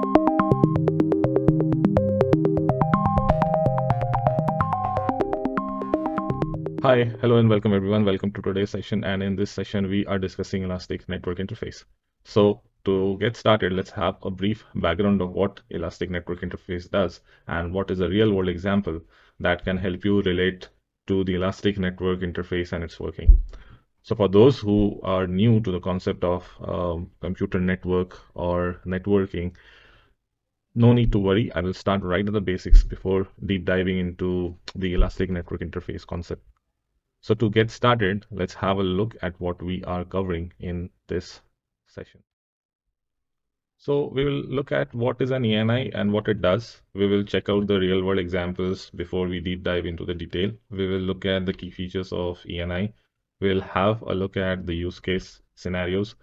Hi, hello and welcome everyone. Welcome to today's session. And in this session, we are discussing Elastic Network Interface. So to get started, let's have a brief background of what Elastic Network Interface does and what is a real world example that can help you relate to the Elastic Network Interface and its working. So for those who are new to the concept of computer network or networking, no need to worry. I will start right at the basics before deep diving into the Elastic Network Interface concept. So to get started, let's have a look at what we are covering in this session. So we will look at what is an ENI and what it does. We will check out the real world examples before we deep dive into the detail. We will look at the key features of ENI. We'll have a look at the use case scenarios.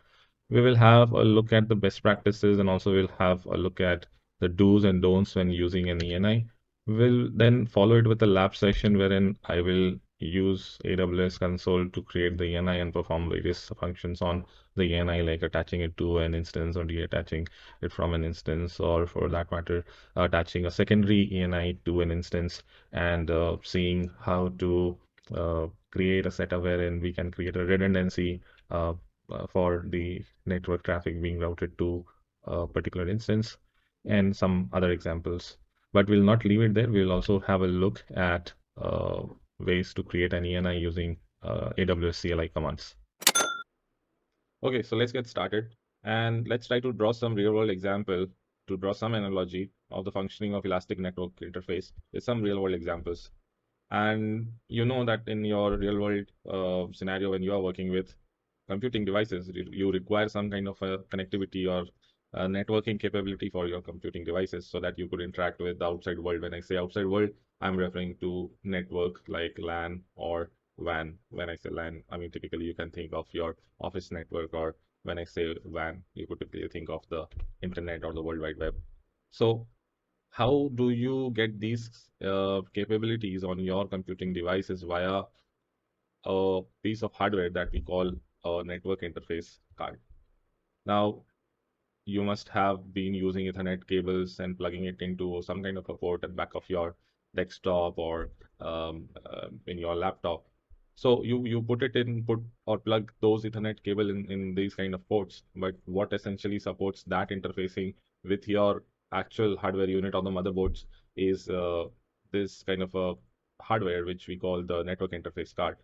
We will have a look at the best practices and also we'll have a look at the do's and don'ts when using an ENI. We'll then follow it with a lab session wherein I will use AWS Console to create the ENI and perform various functions on the ENI, like attaching it to an instance or detaching it from an instance, or for that matter, attaching a secondary ENI to an instance and seeing how to create a setup wherein we can create a redundancy for the network traffic being routed to a particular instance, and some other examples. But we'll not leave it there. We'll also have a look at ways to create an ENI using AWS CLI commands. Okay, so let's get started and let's try to draw some real world example to draw some analogy of the functioning of Elastic Network Interface with some real world examples. And you know that in your real world scenario, when you are working with computing devices, you require some kind of a connectivity or a networking capability for your computing devices so that you could interact with the outside world. When I say outside world, I'm referring to network like LAN or WAN. When I say LAN, I mean typically you can think of your office network, or when I say WAN, you could typically think of the internet or the World Wide Web. So how do you get these capabilities on your computing devices via a piece of hardware that we call a network interface card? Now, you must have been using Ethernet cables and plugging it into some kind of a port at the back of your desktop or in your laptop. So you put it in, put or plug those Ethernet cable in these kind of ports. But what essentially supports that interfacing with your actual hardware unit on the motherboards is this kind of a hardware which we call the network interface card.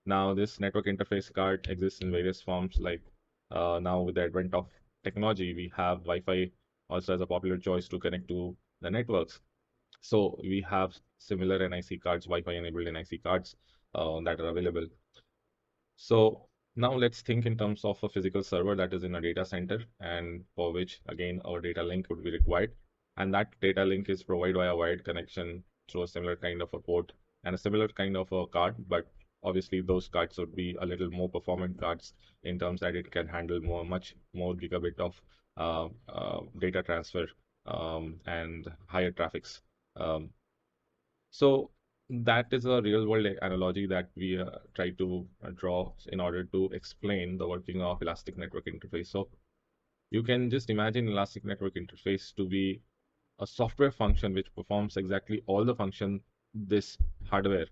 Now, this network interface card exists in various forms, like now with the advent of technology, we have Wi-Fi also as a popular choice to connect to the networks. So we have similar NIC cards, Wi-Fi enabled NIC cards that are available. So now let's think in terms of a physical server that is in a data center, and for which again our data link would be required. And that data link is provided by a wired connection through a similar kind of a port and a similar kind of a card, but obviously those cards would be a little more performant cards in terms that it can handle much more gigabit of data transfer and higher traffics. Um, so that is a real world analogy that we try to draw in order to explain the working of Elastic Network Interface. So you can just imagine Elastic Network Interface to be a software function which performs exactly all the function this hardware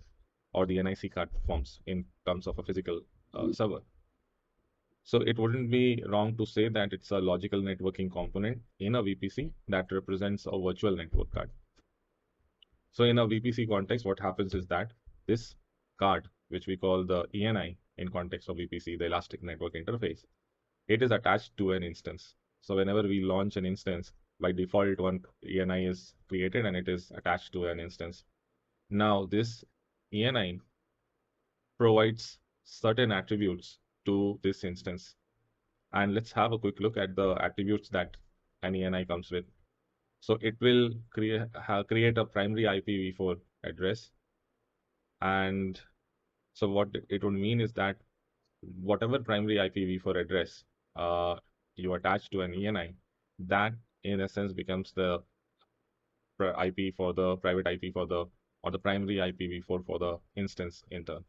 or the NIC card performs in terms of a physical server. So it wouldn't be wrong to say that it's a logical networking component in a VPC that represents a virtual network card. So in a VPC context, what happens is that this card, which we call the ENI in context of VPC, the Elastic Network Interface, it is attached to an instance. So whenever we launch an instance, by default, one ENI is created and it is attached to an instance. Now this ENI provides certain attributes to this instance. And let's have a quick look at the attributes that an ENI comes with. So it will create a primary IPv4 address. And so what it would mean is that whatever primary IPv4 address you attach to an ENI, that in essence becomes the IP for the private IP for the, or the primary IPv4 for the instance in turn.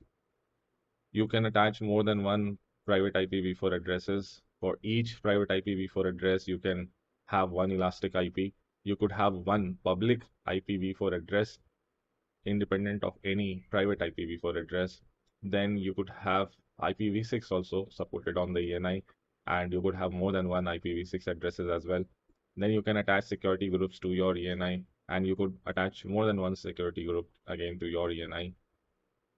You can attach more than one private IPv4 addresses. For each private IPv4 address, you can have one elastic IP. You could have one public IPv4 address independent of any private IPv4 address. Then you could have IPv6 also supported on the ENI, and you could have more than one IPv6 addresses as well. Then you can attach security groups to your ENI, and you could attach more than one security group again to your ENI.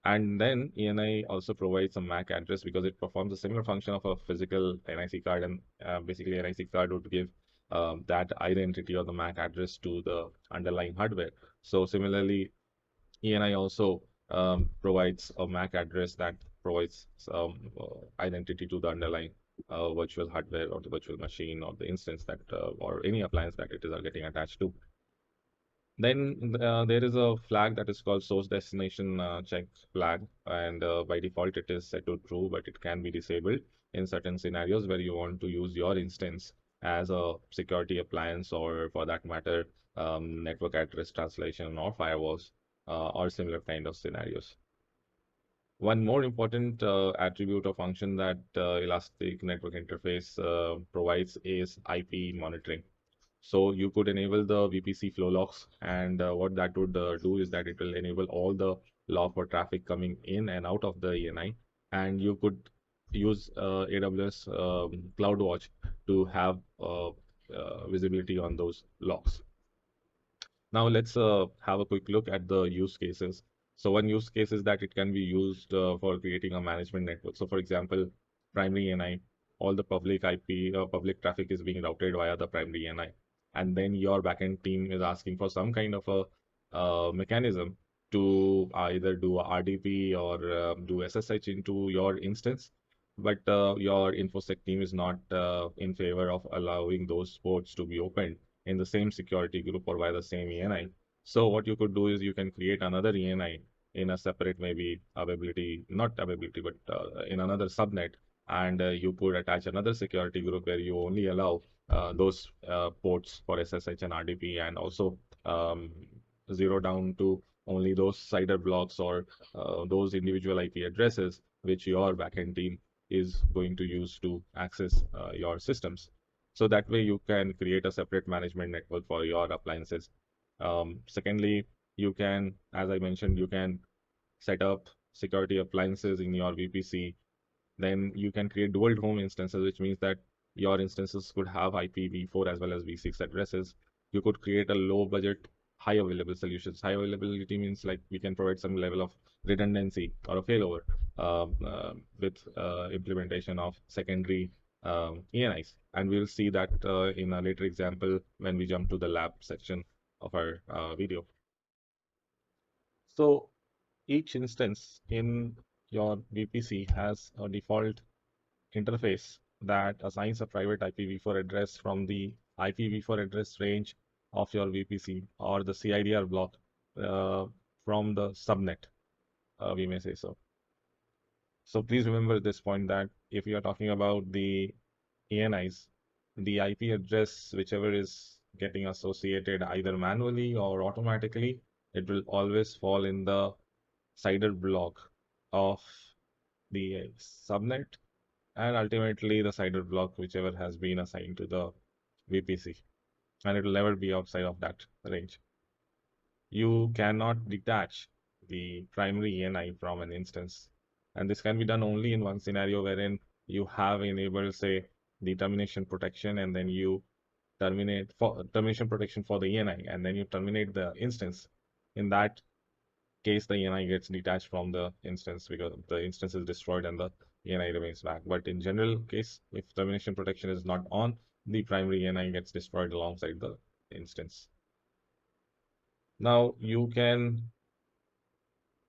And then ENI also provides a MAC address because it performs a similar function of a physical NIC card, and basically NIC card would give that identity or the MAC address to the underlying hardware. So similarly, ENI also provides a MAC address that provides some identity to the underlying virtual hardware or the virtual machine or the instance that or any appliance that it is getting attached to. Then there is a flag that is called source destination check flag, and by default it is set to true, but it can be disabled in certain scenarios where you want to use your instance as a security appliance, or for that matter, network address translation or firewalls or similar kind of scenarios. One more important attribute or function that Elastic Network Interface provides is IP monitoring. So you could enable the VPC flow logs, and what that would do is that it will enable all the log for traffic coming in and out of the ENI, and you could use AWS CloudWatch to have visibility on those logs. Now let's have a quick look at the use cases. So one use case is that it can be used for creating a management network. So for example, primary ENI, all the public IP, public traffic is being routed via the primary ENI. And then your backend team is asking for some kind of a mechanism to either do a RDP or do SSH into your instance. But your InfoSec team is not in favor of allowing those ports to be opened in the same security group or by the same ENI. So what you could do is you can create another ENI in a separate, maybe availability, not availability, but in another subnet, and you could attach another security group where you only allow those ports for SSH and RDP, and also um, zero down to only those CIDR blocks or those individual IP addresses which your backend team is going to use to access your systems. So that way you can create a separate management network for your appliances. Secondly, you can, as I mentioned, you can set up security appliances in your VPC. Then you can create dual home instances, which means that your instances could have IPv4 as well as v6 addresses. You could create a low budget, high available solutions. High availability means like we can provide some level of redundancy or a failover with implementation of secondary ENIs. And we'll see that in a later example when we jump to the lab section of our video. So each instance in your VPC has a default interface that assigns a private IPv4 address from the IPv4 address range of your VPC or the CIDR block uh, from the subnet, we may say so. So please remember this point that if you are talking about the ENIs, the IP address, whichever is getting associated either manually or automatically, it will always fall in the CIDR block of the subnet, and ultimately the CIDR block whichever has been assigned to the VPC, and it will never be outside of that range. You cannot detach the primary ENI from an instance, and this can be done only in one scenario wherein you have enabled, say, the termination protection, and then you terminate for termination protection for the ENI, and then you terminate the instance. In that case, the ENI gets detached from the instance because the instance is destroyed and the ENI remains back. But in general case, if termination protection is not on, the primary ENI gets destroyed alongside the instance. Now you can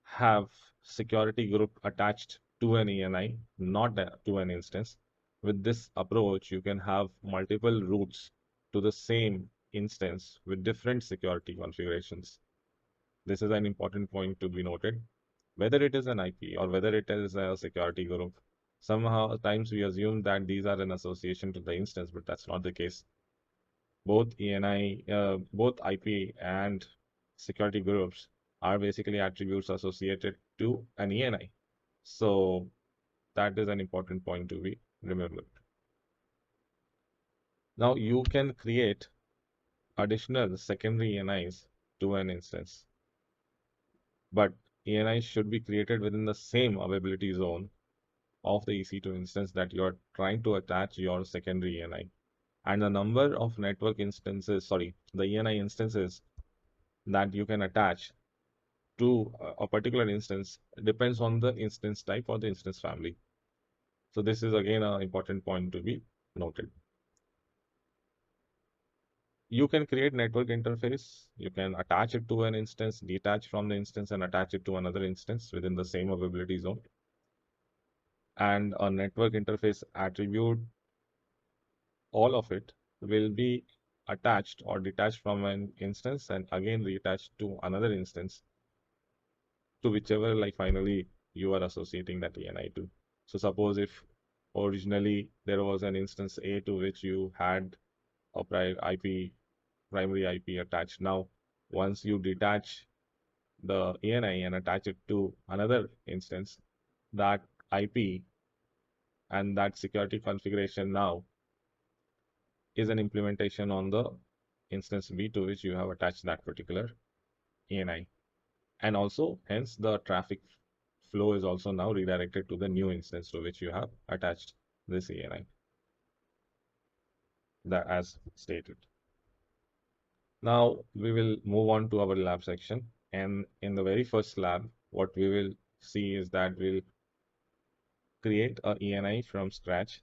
have security group attached to an ENI, not to an instance. With this approach, you can have multiple routes to the same instance with different security configurations. This is an important point to be noted. Whether it is an IP or whether it is a security group, somehow at times we assume that these are an association to the instance, but that's not the case. Both ENI, both IP and security groups are basically attributes associated to an ENI. So that is an important point to be remembered. Now you can create additional secondary ENIs to an instance, but ENI should be created within the same availability zone of the EC2 instance that you are trying to attach your secondary ENI. And the number of network instances, sorry, the ENI instances that you can attach to a particular instance depends on the instance type or the instance family. So this is again an important point to be noted. You can create network interface. You can attach it to an instance, detach from the instance and attach it to another instance within the same availability zone. And a network interface attribute, all of it will be attached or detached from an instance and again reattached to another instance to whichever like finally you are associating that ENI to. So suppose if originally there was an instance A to which you had a primary IP attached. Now, once you detach the ENI and attach it to another instance, that IP and that security configuration now is an implementation on the instance B to which you have attached that particular ENI. And also, hence, the traffic flow is also now redirected to the new instance to which you have attached this ENI, that as stated. Now, we will move on to our lab section. And in the very first lab, what we will see is that we'll create a ENI from scratch.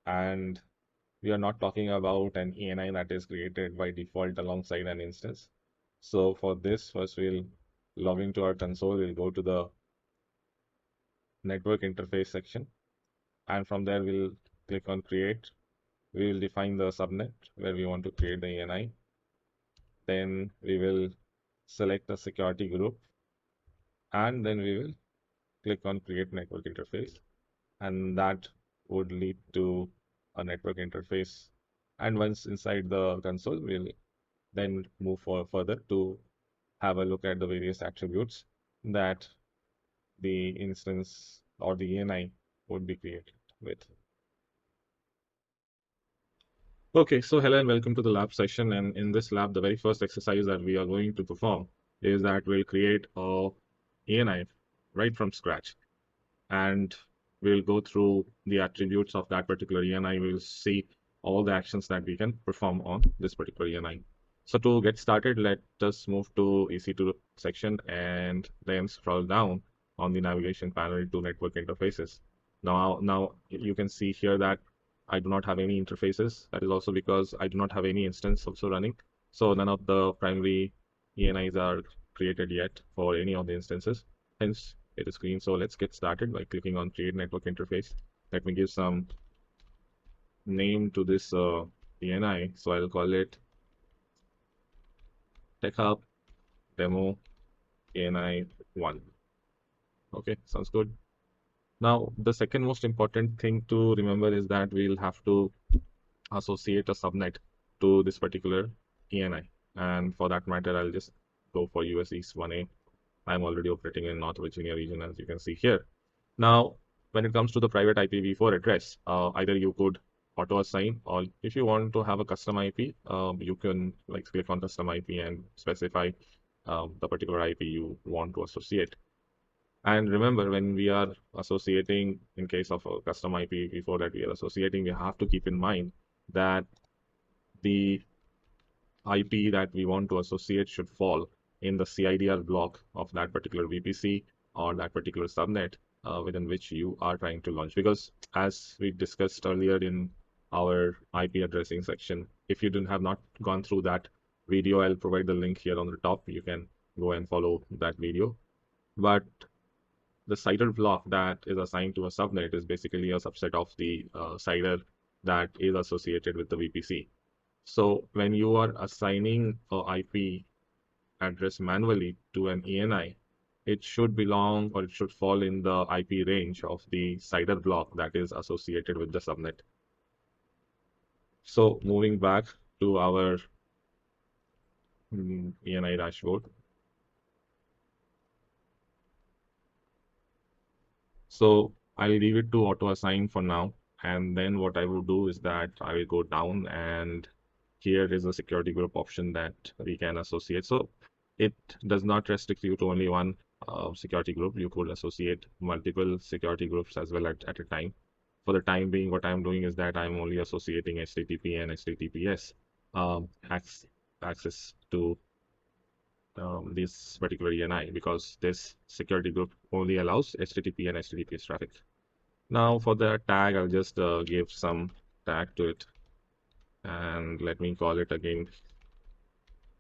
And we are not talking about an ENI that is created by default alongside an instance. So for this, first we'll log into our console. We'll go to the network interface section. And from there, we'll click on create. We will define the subnet where we want to create the ENI. Then we will select a security group. And then we will click on create network interface. And that would lead to a network interface. And once inside the console, we'll then move further to have a look at the various attributes that the instance or the ENI would be created with. Okay, so hello and welcome to the lab session. And in this lab, the very first exercise that we are going to perform is that we'll create a ENI right from scratch. And we'll go through the attributes of that particular ENI. We'll see all the actions that we can perform on this particular ENI. So to get started, let us move to EC2 section and then scroll down on the navigation panel to network interfaces. Now you can see here that I do not have any interfaces. That is also because I do not have any instance also running. So none of the primary ENIs are created yet for any of the instances. Hence, it is green. So let's get started by clicking on create network interface. Let me give some name to this ENI. So I'll call it Tech Hub Demo ENI 1. Okay, sounds good. Now, the second most important thing to remember is that we'll have to associate a subnet to this particular ENI. And for that matter, I'll just go for US East 1A. I'm already operating in North Virginia region, as you can see here. Now, when it comes to the private IPv4 address, either you could auto assign, or if you want to have a custom IP, you can like click on custom IP and specify the particular IP you want to associate. And remember, when we are associating, in case of a custom IPv4 that we are associating, we have to keep in mind that the IP that we want to associate should fall in the CIDR block of that particular VPC or that particular subnet within which you are trying to launch. Because as we discussed earlier in our IP addressing section, if you have not gone through that video, I'll provide the link here on the top. You can go and follow that video. But the CIDR block that is assigned to a subnet is basically a subset of the CIDR that is associated with the VPC. So when you are assigning a IP address manually to an ENI, it should belong or it should fall in the IP range of the CIDR block that is associated with the subnet. So moving back to our ENI dashboard. So I'll leave it to auto assign for now. And then what I will do is that I will go down, and here is a security group option that we can associate. So it does not restrict you to only one security group. You could associate multiple security groups as well at a time. For the time being, what I'm doing is that I'm only associating HTTP and HTTPS access to this particular ENI, because this security group only allows HTTP and HTTPS traffic. Now for the tag, I'll just give some tag to it, and let me call it again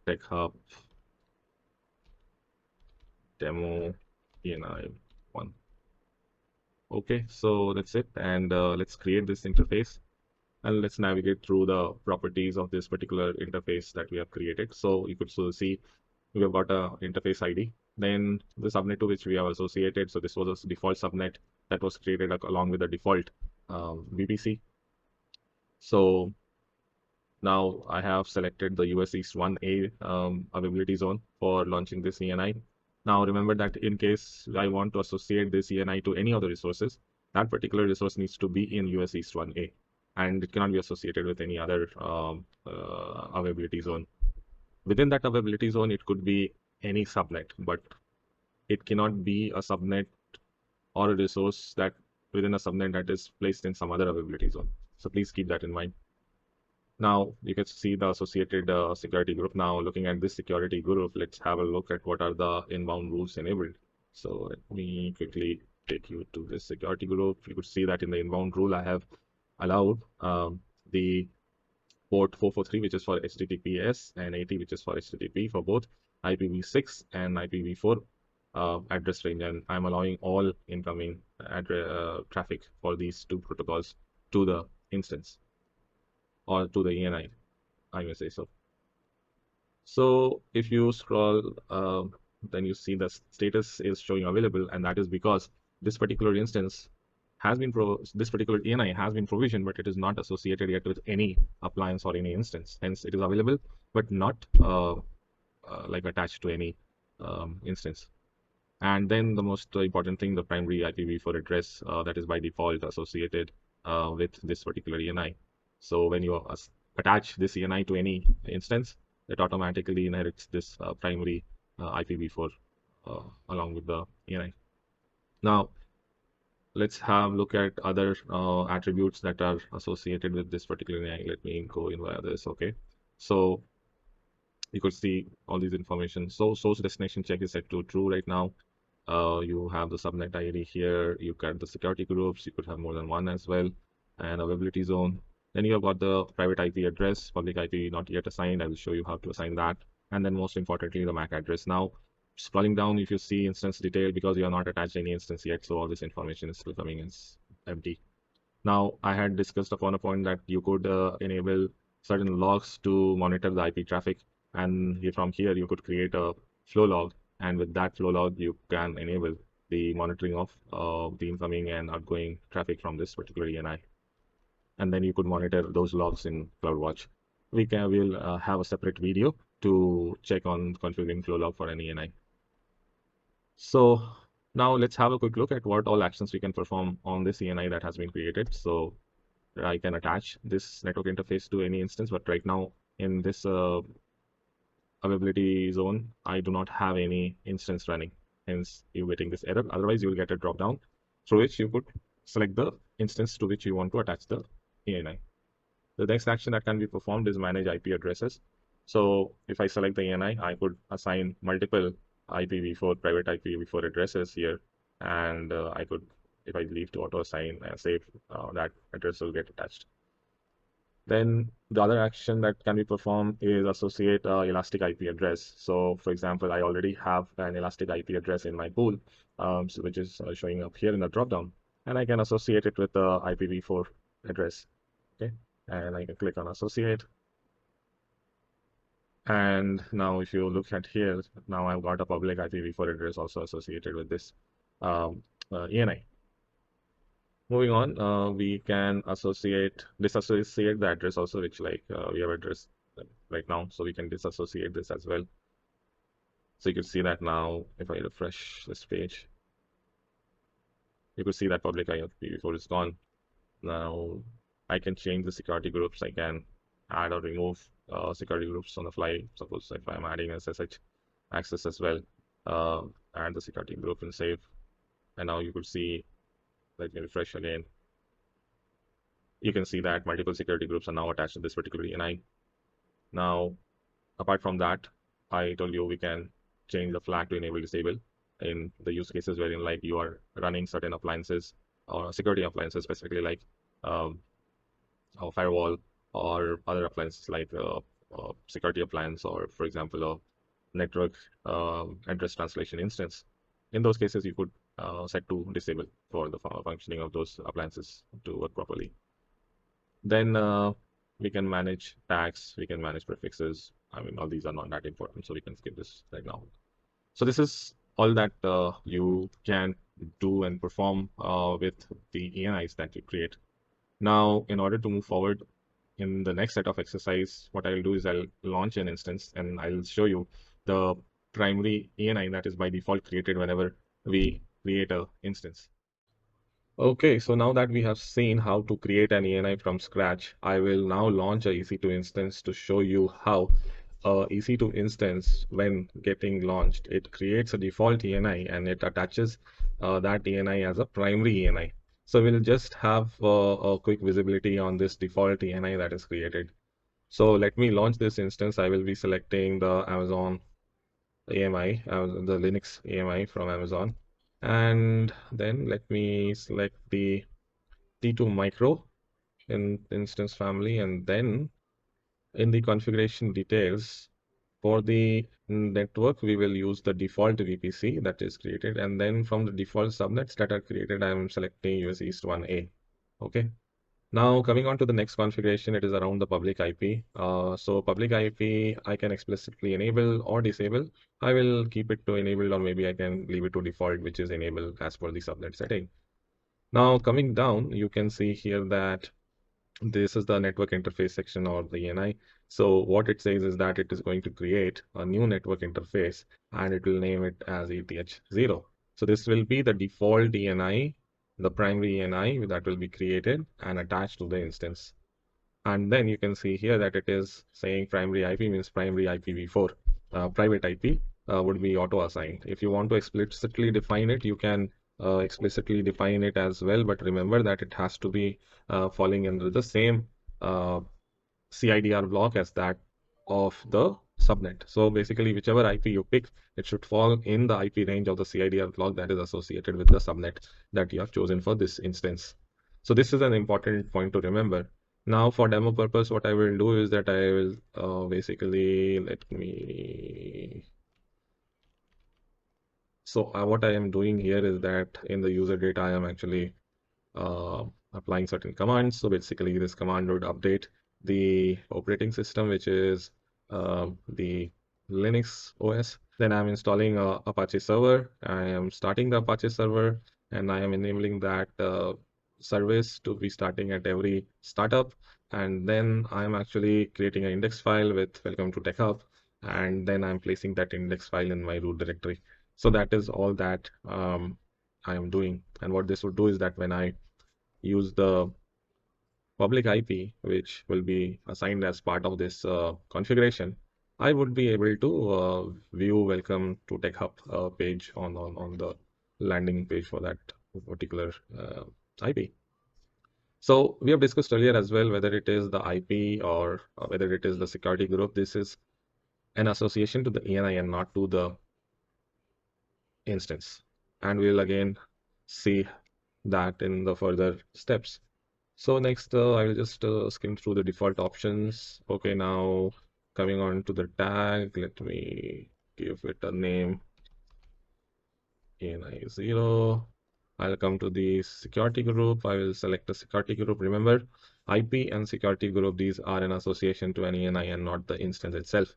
Tech Hub Demo ENI 1. Okay, so that's it, and let's create this interface, and let's navigate through the properties of this particular interface that we have created. So you could see we have got a interface ID, then the subnet to which we have associated. So this was a default subnet that was created along with the default VPC. So now I have selected the US East 1A availability zone for launching this ENI. Now remember that in case I want to associate this ENI to any of the resources, that particular resource needs to be in US East 1A, and it cannot be associated with any other availability zone. Within that availability zone, it could be any subnet, but it cannot be a subnet or a resource that within a subnet that is placed in some other availability zone. So please keep that in mind. Now you can see the associated security group. Now looking at this security group, let's have a look at what are the inbound rules enabled. So let me quickly take you to this security group. You could see that in the inbound rule, I have allowed the port 443, which is for HTTPS, and 80, which is for HTTP, for both IPv6 and IPv4 address range, and I'm allowing all incoming traffic for these two protocols to the instance, or to the ENI, I may say so. So if you scroll, then you see the status is showing available, and that is because this particular instance has been this particular ENI has been provisioned, but it is not associated yet with any appliance or any instance. Hence, it is available, but not like attached to any instance. And then the most important thing, the primary IPv4 address that is by default associated with this particular ENI. So when you attach this ENI to any instance, it automatically inherits this primary IPv4 along with the ENI. Now, let's have a look at other attributes that are associated with this particular ENI. Let me go in via this. Okay, so you could see all these information. So source destination check is set to true right now. You have the subnet ID here. You got the security groups. You could have more than one as well, and availability zone. Then you have got the private IP address, public IP not yet assigned. I will show you how to assign that. And then most importantly, the MAC address. Now, scrolling down, if you see instance detail, because you are not attached any instance yet, so all this information is still coming as empty. Now, I had discussed upon a point that you could enable certain logs to monitor the IP traffic, and from here you could create a flow log, and with that flow log you can enable the monitoring of the incoming and outgoing traffic from this particular ENI, and then you could monitor those logs in CloudWatch. We'll have a separate video to check on configuring flow log for any ENI. So now let's have a quick look at what all actions we can perform on this ENI that has been created. So I can attach this network interface to any instance, but right now in this availability zone, I do not have any instance running. Hence, you're getting this error. Otherwise, you will get a drop down through which you could select the instance to which you want to attach the ENI. The next action that can be performed is manage IP addresses. So if I select the ENI, I could assign multiple IPv4, private IPv4 addresses here, and I could, if I leave to auto assign and save, that address will get attached. Then the other action that can be performed is associate elastic IP address. So for example, I already have an elastic IP address in my pool, which is showing up here in the dropdown, and I can associate it with the IPv4 address. Okay, and I can click on associate. And now if you look at here, now I've got a public IPv4 address also associated with this ENI. Moving on, we can disassociate the address also, which like we have address right now. So we can disassociate this as well. So you can see that now if I refresh this page, you could see that public IPv4 is gone. Now I can change the security groups. I can add or remove security groups on the fly. Suppose if I'm adding SSH access as well, add the security group and save. And now you could see, let me refresh again. You can see that multiple security groups are now attached to this particular ENI. Now, apart from that, I told you we can change the flag to enable disable in the use cases wherein like you are running certain appliances or security appliances, specifically like um, a firewall or other appliances like security appliance, or for example a network address translation instance. In those cases you could set to disable for the functioning of those appliances to work properly. Then we can manage tags, we can manage prefixes. I mean, all these are not that important, so we can skip this right now. So this is all that you can do and perform with the ENIs that you create. Now, in order to move forward in the next set of exercise, what I'll do is I'll launch an instance and I'll show you the primary ENI that is by default created whenever we create a instance. Okay, so now that we have seen how to create an ENI from scratch, I will now launch a EC2 instance to show you how a EC2 instance, when getting launched, it creates a default ENI and it attaches that ENI as a primary ENI. So we'll just have a quick visibility on this default ENI that is created. So let me launch this instance. I will be selecting the Amazon AMI, the Linux AMI from Amazon. And then let me select the T2 micro in instance family, and then in the configuration details for the network, we will use the default VPC that is created, and then from the default subnets that are created, I am selecting US East 1A. Okay. Now coming on to the next configuration, it is around the public IP. So public IP, I can explicitly enable or disable. I will keep it to enabled, or maybe I can leave it to default, which is enabled as per the subnet setting. Now coming down, you can see here that this is the network interface section of the ENI. So what it says is that it is going to create a new network interface and it will name it as ETH0. So this will be the default ENI, the primary ENI that will be created and attached to the instance. And then you can see here that it is saying primary IP means primary IPv4. Private IP would be auto assigned. If you want to explicitly define it, you can explicitly define it as well. But remember that it has to be falling under the same CIDR block as that of the subnet. So basically, whichever IP you pick, it should fall in the IP range of the CIDR block that is associated with the subnet that you have chosen for this instance. So this is an important point to remember. Now for demo purpose, what I will do is that I will what I am doing here is that in the user data, I am actually applying certain commands. So basically this command would update the operating system, which is the Linux OS. Then I'm installing Apache server. I am starting the Apache server and I am enabling that service to be starting at every startup. And then I'm actually creating an index file with welcome to TechHub. And then I'm placing that index file in my root directory. So that is all that I am doing. And what this would do is that when I use the public IP, which will be assigned as part of this configuration, I would be able to view welcome to TechHub page on the landing page for that particular IP. So we have discussed earlier as well, whether it is the IP or whether it is the security group, this is an association to the ENI and not to the instance. And we'll again see that in the further steps. So next, I will just skim through the default options. Okay, now coming on to the tag, let me give it a name, ENI 0. I'll come to the security group. I will select a security group. Remember, IP and security group, these are an association to an ENI and not the instance itself.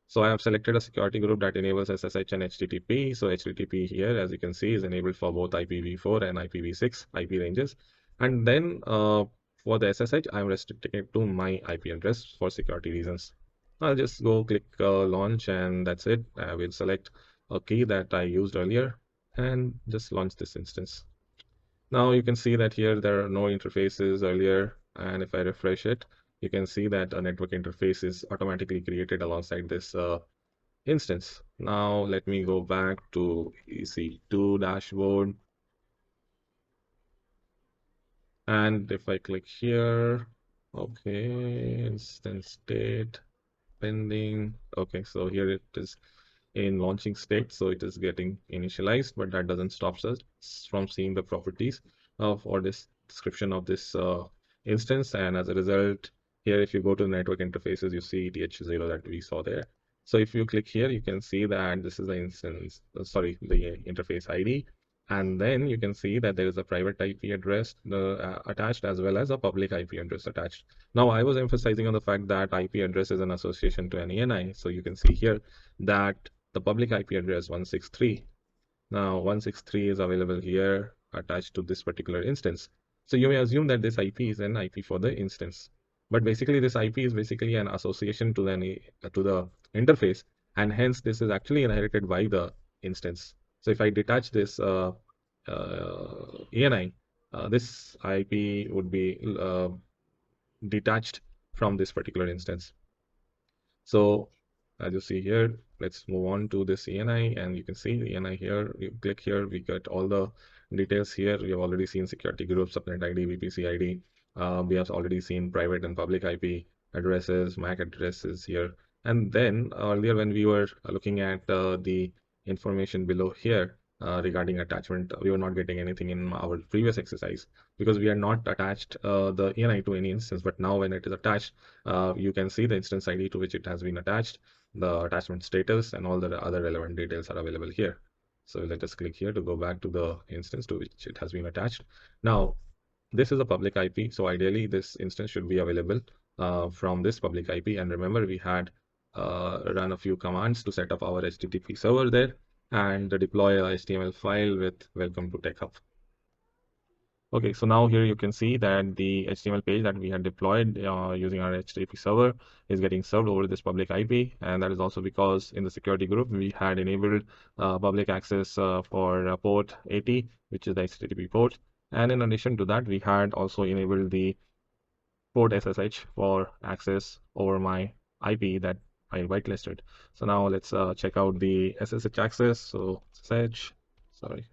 So I have selected a security group that enables SSH and HTTP. So HTTP here, as you can see, is enabled for both IPv4 and IPv6 IP ranges. And then for the SSH, I'm restricting it to my IP address for security reasons. I'll just go click launch and that's it. I will select a key that I used earlier and just launch this instance. Now you can see that here there are no interfaces earlier, and if I refresh it, you can see that a network interface is automatically created alongside this instance. Now let me go back to EC2 dashboard, and if I click here, okay, instance state pending. Okay, so here it is in launching state, so it is getting initialized, but that doesn't stop us from seeing the properties of or this description of this instance. And as a result, here if you go to network interfaces, you see th0 that we saw there. So if you click here, you can see that this is the instance, sorry, the interface ID. And then you can see that there is a private IP address attached, as well as a public IP address attached. Now, I was emphasizing on the fact that IP address is an association to an ENI. So you can see here that the public IP address 163. Now 163 is available here attached to this particular instance. So you may assume that this IP is an IP for the instance. But basically this IP is basically an association to the interface, and hence this is actually inherited by the instance. So if I detach this ENI, this IP would be detached from this particular instance. So as you see here, let's move on to this ENI, and you can see the ENI here. You click here, we get all the details here. We have already seen security group, subnet ID, VPC ID. We have already seen private and public IP addresses, MAC addresses here. And then earlier when we were looking at the information below here regarding attachment, we were not getting anything in our previous exercise because we are not attached the ENI to any instance. But now when it is attached, you can see the instance ID to which it has been attached, the attachment status, and all the other relevant details are available here. So let us click here to go back to the instance to which it has been attached. Now, this is a public IP, so ideally this instance should be available from this public IP. And remember, we had run a few commands to set up our HTTP server there and deploy a HTML file with welcome to TechHub. Okay, so now here you can see that the HTML page that we had deployed using our HTTP server is getting served over this public IP, and that is also because in the security group we had enabled public access for port 80, which is the HTTP port, and in addition to that we had also enabled the port SSH for access over my IP that I whitelisted. So now let's check out the SSH access. So SSH, sorry.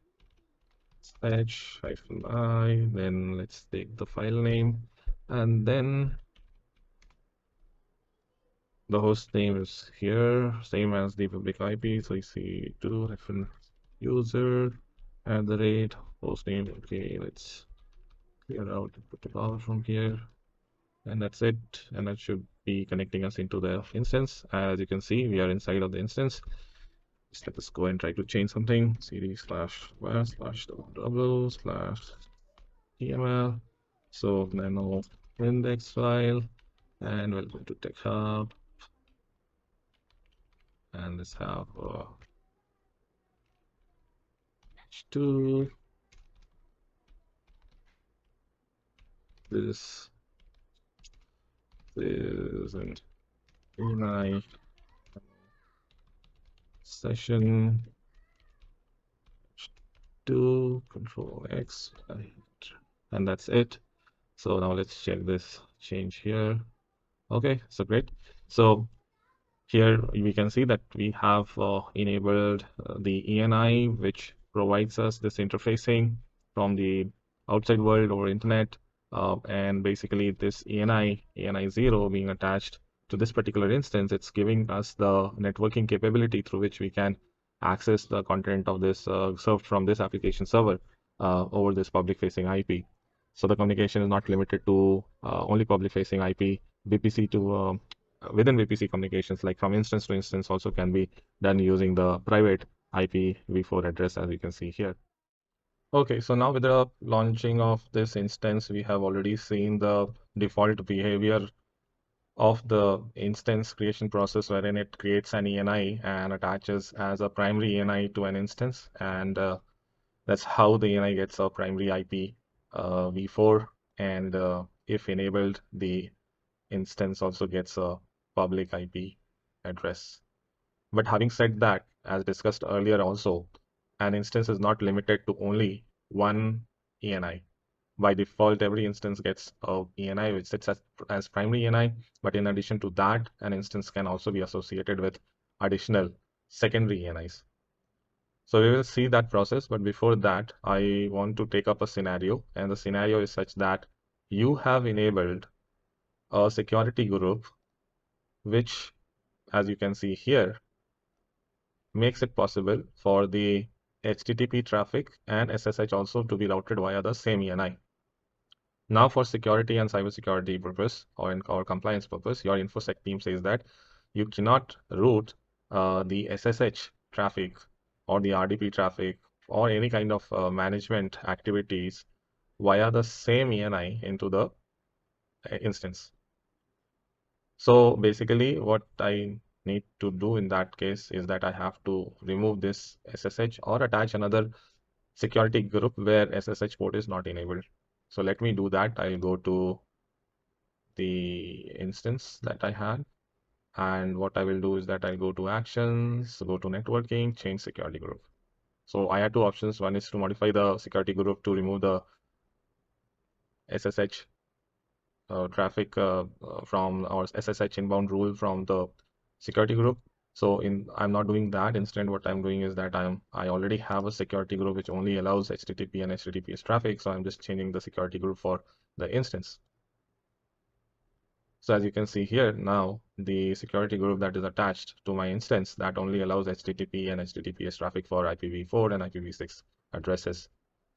-I, then let's take the file name, and then the host name is here, same as the public IP. So you see -user host name. Okay, let's clear out the protocol from here, and that's it. And that should be connecting us into the instance. As you can see, we are inside of the instance. Just let us go and try to change something. cd/var/double/tml. So nano index file, and welcome to TechHub. And let's have h2. This is an ENI session h2 control X, and that's it. So now let's check this change here. Okay, so great. So here we can see that we have enabled the ENI, which provides us this interfacing from the outside world over internet. And basically this ENI 0 being attached to this particular instance, it's giving us the networking capability through which we can access the content of this served from this application server over this public facing IP. So the communication is not limited to only public facing IP. VPC to within VPC communications, like from instance to instance, also can be done using the private IPv4 address, as you can see here. Okay, so now with the launching of this instance, we have already seen the default behavior of the instance creation process, wherein it creates an ENI and attaches as a primary ENI to an instance, and that's how the ENI gets a primary IP v4, and if enabled, the instance also gets a public IP address. But having said that, as discussed earlier also, an instance is not limited to only one ENI. By default, every instance gets a ENI which sits as primary ENI, but in addition to that, an instance can also be associated with additional secondary ENIs. So we will see that process, but before that, I want to take up a scenario, and the scenario is such that you have enabled a security group, which, as you can see here, makes it possible for the HTTP traffic and SSH also to be routed via the same ENI. Now, for security and cybersecurity purpose or compliance purpose, your InfoSec team says that you cannot route the SSH traffic or the RDP traffic or any kind of management activities via the same ENI into the instance. So basically, what I need to do in that case is that I have to remove this SSH or attach another security group where SSH port is not enabled. So let me do that. I'll go to the instance that I had. And what I will do is that I'll go to actions, go to networking, change security group. So I had two options. One is to modify the security group to remove the SSH traffic from our SSH inbound rule from the security group. So I'm not doing that. Instead, what I'm doing is that I already have a security group which only allows HTTP and HTTPS traffic. So I'm just changing the security group for the instance. So as you can see here, now the security group that is attached to my instance that only allows HTTP and HTTPS traffic for IPv4 and IPv6 addresses.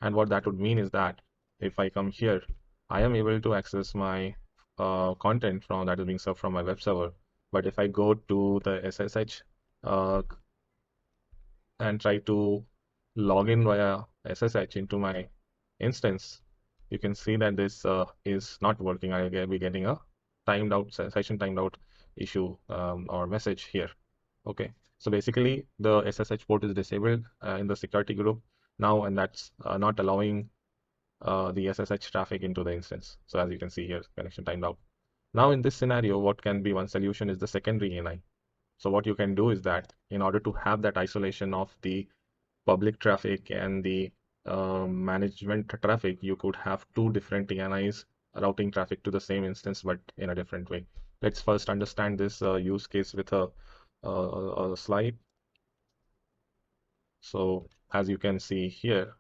And what that would mean is that if I come here, I am able to access my content from that is being served from my web server. But if I go to the SSH uh, and try to log in via SSH into my instance, you can see that this is not working. I'll be getting a timed out session timed out issue or message here. Okay, so basically the SSH port is disabled in the security group now, and that's not allowing the SSH traffic into the instance. So as you can see here, connection timed out. Now in this scenario, what can be one solution is the secondary ENI. So what you can do is that in order to have that isolation of the public traffic and the management traffic, you could have two different ENIs routing traffic to the same instance, but in a different way. Let's first understand this use case with a slide. So as you can see here,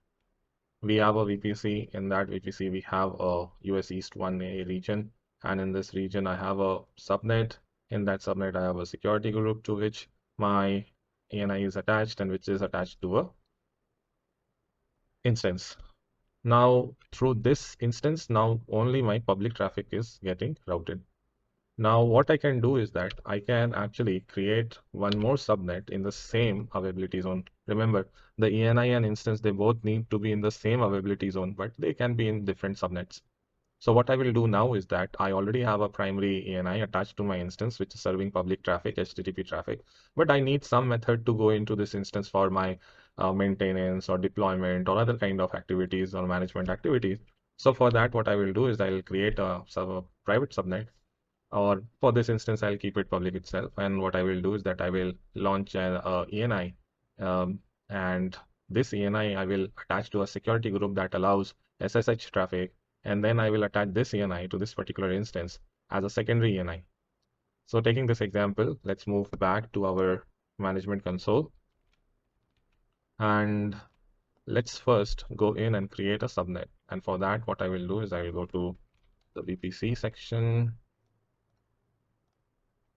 we have a VPC. In that VPC, we have a US East 1A region. And in this region, I have a subnet. In that subnet, I have a security group to which my ENI is attached and which is attached to a instance. Now, through this instance, now only my public traffic is getting routed. Now, what I can do is that I can actually create one more subnet in the same availability zone. Remember, the ENI and instance, they both need to be in the same availability zone, but they can be in different subnets. So what I will do now is that I already have a primary ENI attached to my instance, which is serving public traffic, HTTP traffic, but I need some method to go into this instance for my maintenance or deployment or other kind of activities or management activities. So for that, what I will do is I'll create a private subnet, or for this instance, I'll keep it public itself. And what I will do is that I will launch a ENI, and this ENI I will attach to a security group that allows SSH traffic, and then I will attach this ENI to this particular instance as a secondary ENI. So taking this example, let's move back to our management console, and let's first go in and create a subnet. And for that, what I will do is I will go to the VPC section,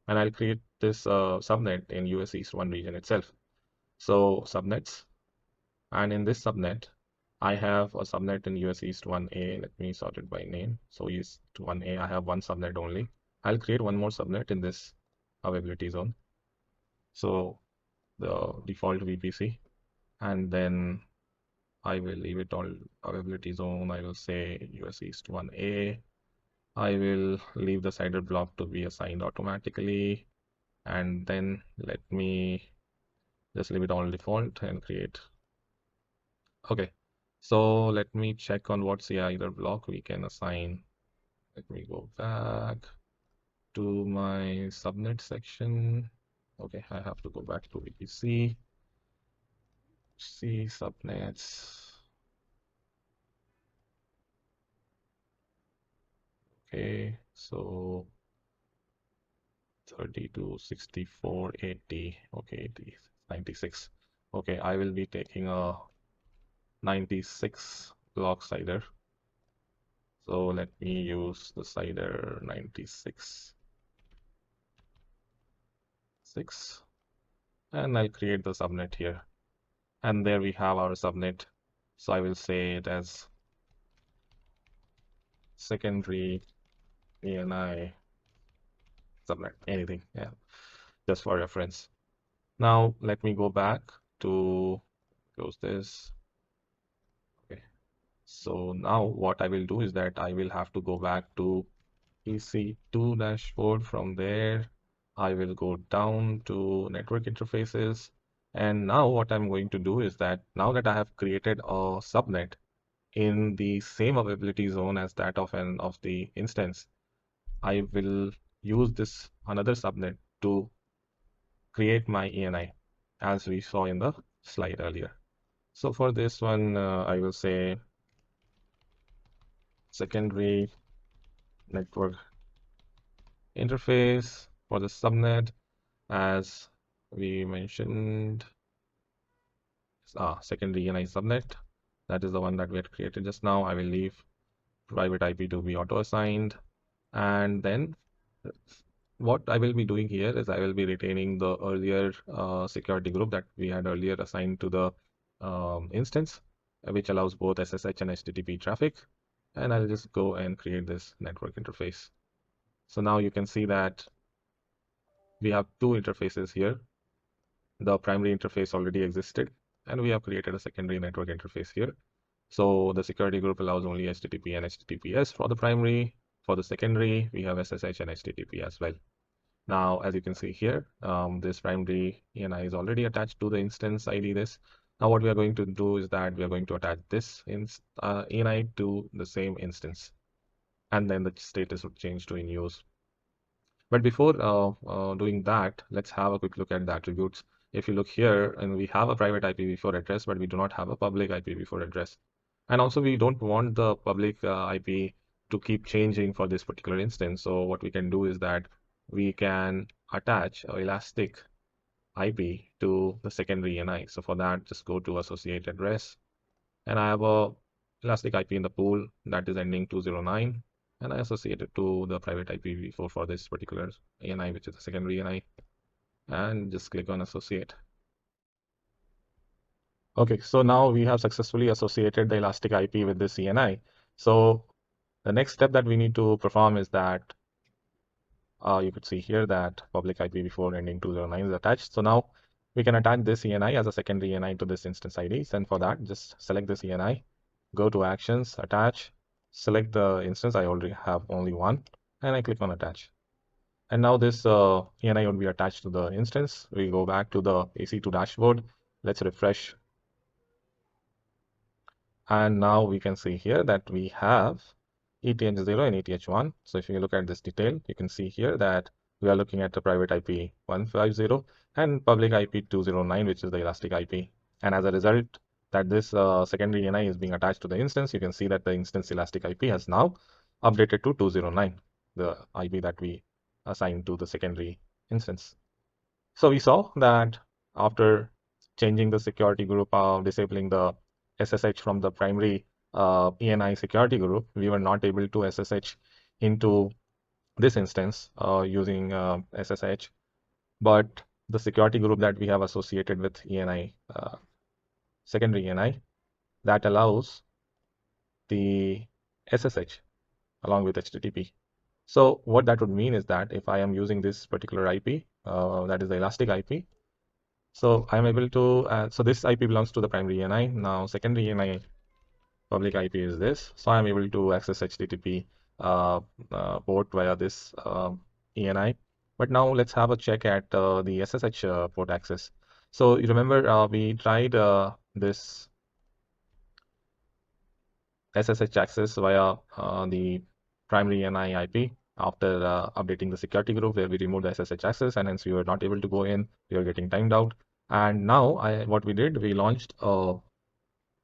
and I'll create this subnet in US East 1 region itself. So subnets, and in this subnet, I have a subnet in US East 1A. Let me sort it by name. So East 1A, I have one subnet only. I'll create one more subnet in this availability zone. So the default VPC, and then I will leave it all availability zone. I will say US East 1A. I will leave the CIDR block to be assigned automatically. And then let me just leave it all default and create. Okay, so let me check on what CIDR block we can assign. Let me go back to my subnet section. Okay, I have to go back to VPC, see subnets. Okay, so 32, 64, 80. Okay, 80, 96. Okay, I will be taking a 96 block cider. So let me use the cider 96 6, and I'll create the subnet here. And there we have our subnet. So I will say it as secondary ENI subnet, anything, yeah, just for reference. Now let me go back to close this. Okay. So now what I will do is that I will have to go back to EC2 dashboard. From there, I will go down to network interfaces. And now what I'm going to do is that now that I have created a subnet in the same availability zone as that of the instance, I will use this another subnet to create my ENI as we saw in the slide earlier. So for this one, I will say secondary network interface for the subnet, as we mentioned, secondary ENI subnet. That is the one that we had created just now. I will leave private IP to be auto-assigned. And then what I will be doing here is I will be retaining the earlier security group that we had earlier assigned to the instance, which allows both SSH and HTTP traffic. And I'll just go and create this network interface. So now you can see that we have two interfaces here. The primary interface already existed, and we have created a secondary network interface here. So the security group allows only HTTP and HTTPS for the primary. For the secondary, we have SSH and HTTP as well. Now, as you can see here, this primary ENI is already attached to the instance ID this. Now, what we are going to do is that we are going to attach this ENI to the same instance, and then the status would change to in use. But before doing that, let's have a quick look at the attributes. If you look here, and we have a private IPv4 address, but we do not have a public IPv4 address. And also, we don't want the public IP to keep changing for this particular instance. So what we can do is that we can attach an elastic IP to the secondary ENI. So for that, just go to associate address, and I have a elastic IP in the pool that is ending 209, and I associate it to the private IPv4 for this particular ENI, which is the secondary ENI, and just click on associate. Okay, so now we have successfully associated the elastic IP with this ENI. So the next step that we need to perform is that you could see here that public IPv4 ending 209 is attached. So now we can attach this ENI as a secondary ENI to this instance IDs. And for that, just select this ENI, go to actions, attach, select the instance. I already have only one, and I click on attach. And now this ENI would be attached to the instance. We go back to the EC2 dashboard. Let's refresh. And now we can see here that we have ETH0 and ETH1. So if you look at this detail, you can see here that we are looking at the private IP 150 and public IP 209, which is the elastic IP. And as a result, that this secondary ENI is being attached to the instance, you can see that the instance elastic IP has now updated to 209, the IP that we assigned to the secondary instance. So we saw that after changing the security group, disabling the SSH from the primary ENI security group, we were not able to SSH into this instance using SSH, but the security group that we have associated with ENI, secondary ENI, that allows the SSH along with HTTP. So what that would mean is that if I am using this particular IP, that is the elastic IP, so I'm able to, so this IP belongs to the primary ENI. Now secondary ENI public IP is this. So I'm able to access HTTP port via this ENI. But now let's have a check at the SSH port access. So you remember we tried this SSH access via the primary ENI IP after updating the security group, where we removed the SSH access, and hence we were not able to go in. We were getting timed out. And now what we did, we launched a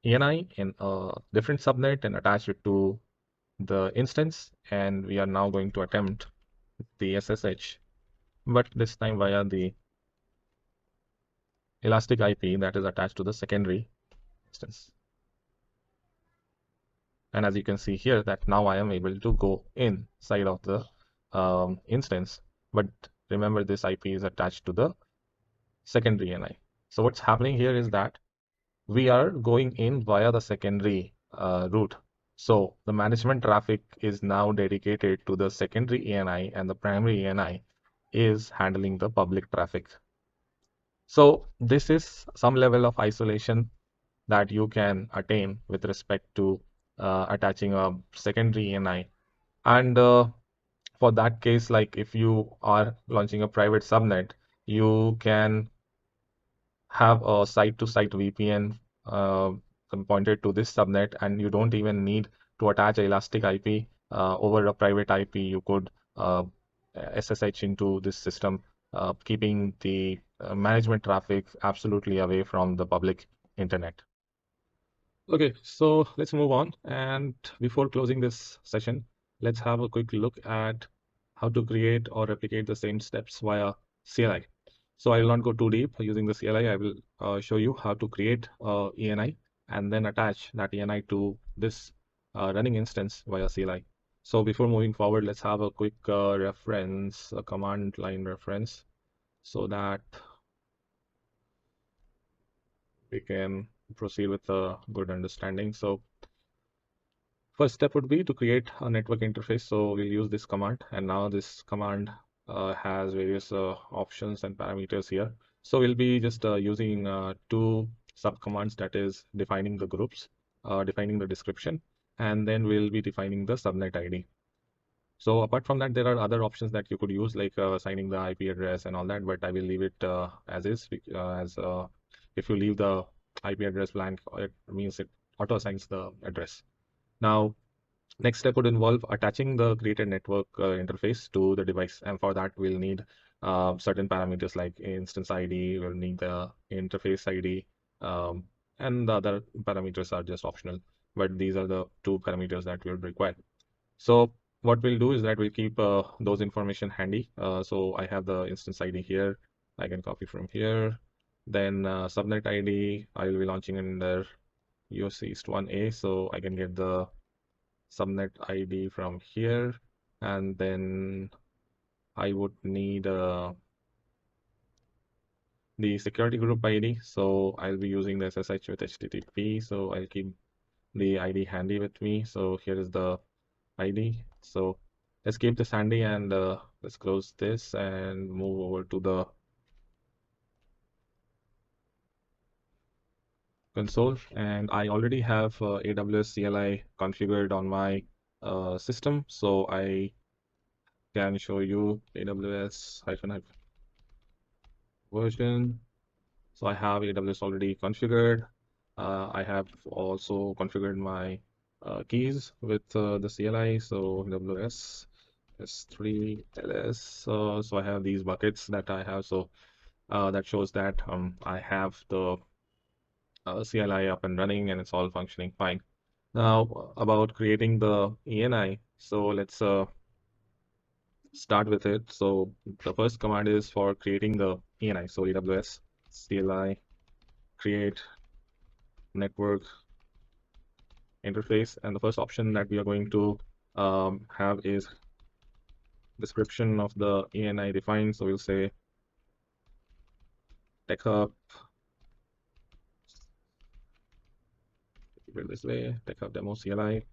ENI in a different subnet and attached it to the instance, and we are now going to attempt the SSH, but this time via the elastic IP that is attached to the secondary instance. And as you can see here that now I am able to go inside of the instance, but remember this IP is attached to the secondary ENI. So what's happening here is that we are going in via the secondary route. So the management traffic is now dedicated to the secondary ENI, and the primary ENI is handling the public traffic. So this is some level of isolation that you can attain with respect to attaching a secondary ENI. And for that case, like if you are launching a private subnet, you can have a site-to-site VPN pointed to this subnet, and you don't even need to attach a elastic IP over a private IP. You could SSH into this system, keeping the management traffic absolutely away from the public internet. Okay, so let's move on. And before closing this session, let's have a quick look at how to create or replicate the same steps via CLI. So I will not go too deep using the CLI. I will show you how to create ENI and then attach that ENI to this running instance via CLI. So before moving forward, let's have a quick reference, a command line reference, so that we can proceed with a good understanding. So first step would be to create a network interface. So we'll use this command, and now this command has various options and parameters here. So we'll be just using two sub commands, that is defining the groups, defining the description, and then we'll be defining the subnet ID. So apart from that, there are other options that you could use, like assigning the IP address and all that, but I will leave it as is, as if you leave the IP address blank, it means it auto assigns the address. Now, next step would involve attaching the created network interface to the device, and for that we'll need certain parameters like instance ID, we'll need the interface ID, and the other parameters are just optional, but these are the two parameters that we'll require. So what we'll do is that we'll keep those information handy. So I have the instance ID here, I can copy from here. Then subnet ID, I will be launching under US East 1A, so I can get the subnet ID from here, and then I would need the security group ID. So I'll be using the SSH with HTTP, so I'll keep the ID handy with me. So here is the ID. So let's keep this handy, and let's close this and move over to the console. And I already have AWS CLI configured on my system, so I can show you AWS hyphen version. So I have AWS already configured. I have also configured my keys with the CLI. So AWS S3 LS. So I have these buckets that I have. So that shows that I have the CLI up and running, and it's all functioning fine. Now about creating the ENI. So let's start with it. So the first command is for creating the ENI. So AWS CLI create network interface, and the first option that we are going to have is description of the ENI defined. So we'll say tech hub, keep it this way, tech hub demo CLI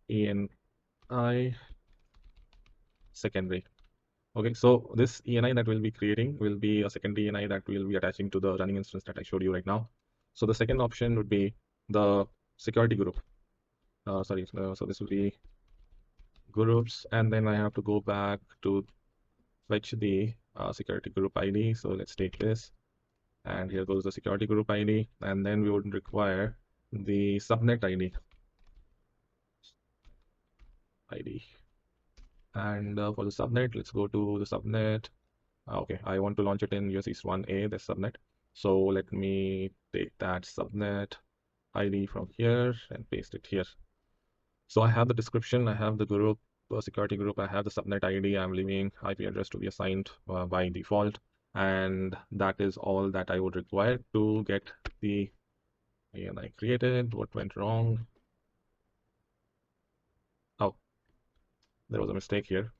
ENI secondary. Okay, so this ENI that we'll be creating will be a secondary ENI that we'll be attaching to the running instance that I showed you right now. So the second option would be the security group. So this will be groups, and then I have to go back to fetch the security group ID. So let's take this, and here goes the security group ID, and then we would require the subnet ID. And for the subnet, let's go to the subnet. Okay, I want to launch it in US East 1A, the subnet. So let me take that subnet ID from here and paste it here. So I have the description, I have the group, security group, I have the subnet ID, I'm leaving IP address to be assigned by default, and that is all that I would require to get the ENI created. What went wrong? Oh, there was a mistake here.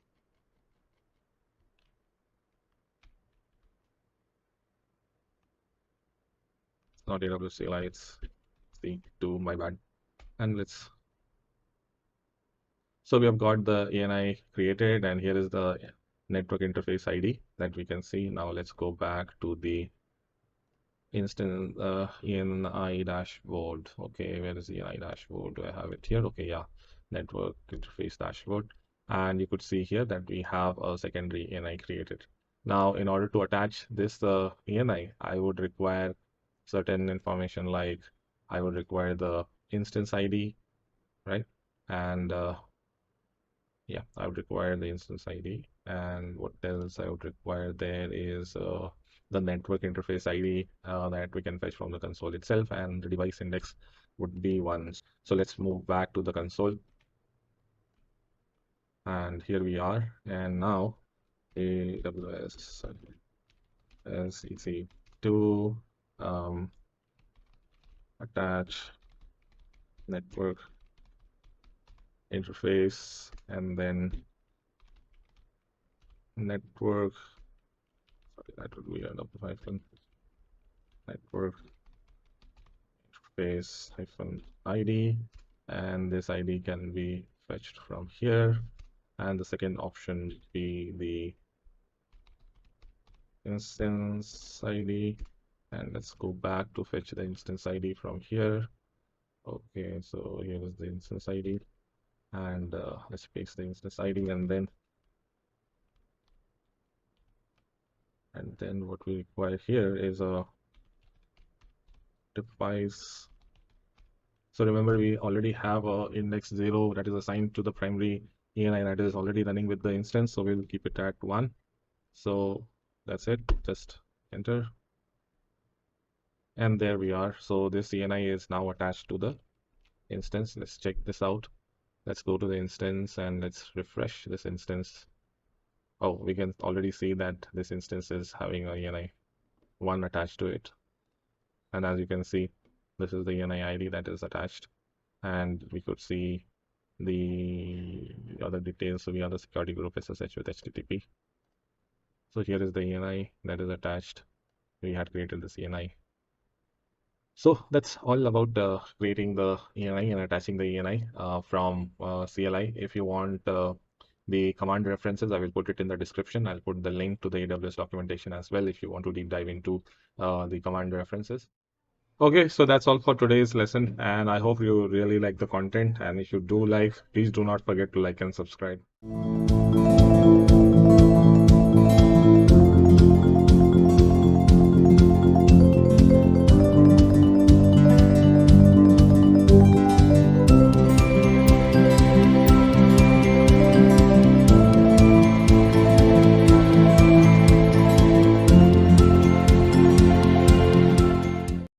It's not AWS CLI, it's C2, my bad. And so we have got the ENI created, and here is the network interface ID that we can see. Now let's go back to the instance ENI dashboard. Okay, where is the ENI dashboard? Do I have it here? Okay, yeah, network interface dashboard. And you could see here that we have a secondary ENI created. Now, in order to attach this ENI, I would require certain information, like I would require the instance ID, right? And yeah, I would require the instance ID. And what else I would require there is the network interface ID that we can fetch from the console itself, and the device index would be one. So let's move back to the console. And here we are. And now AWS SEC2 attach network interface, and then network, sorry, that would be a double hyphen, network interface hyphen ID, and this ID can be fetched from here. And the second option would be the instance ID, and let's go back to fetch the instance ID from here. Okay, so here is the instance ID, and let's paste the instance ID, and then what we require here is a device. So remember, we already have a index 0 that is assigned to the primary ENI that is already running with the instance, so we'll keep it at 1. So that's it, just enter, and there we are. So this ENI is now attached to the instance. Let's check this out. Let's go to the instance and let's refresh this instance. Oh, we can already see that this instance is having a ENI 1 attached to it. And as you can see, this is the ENI ID that is attached, and we could see the other details. So we have the security group SSH with HTTP. So here is the ENI that is attached. We had created this ENI. So that's all about creating the ENI and attaching the ENI from CLI. If you want the command references, I will put it in the description. I'll put the link to the AWS documentation as well if you want to deep dive into the command references. Okay, so that's all for today's lesson, and I hope you really like the content. And if you do like, please do not forget to like and subscribe.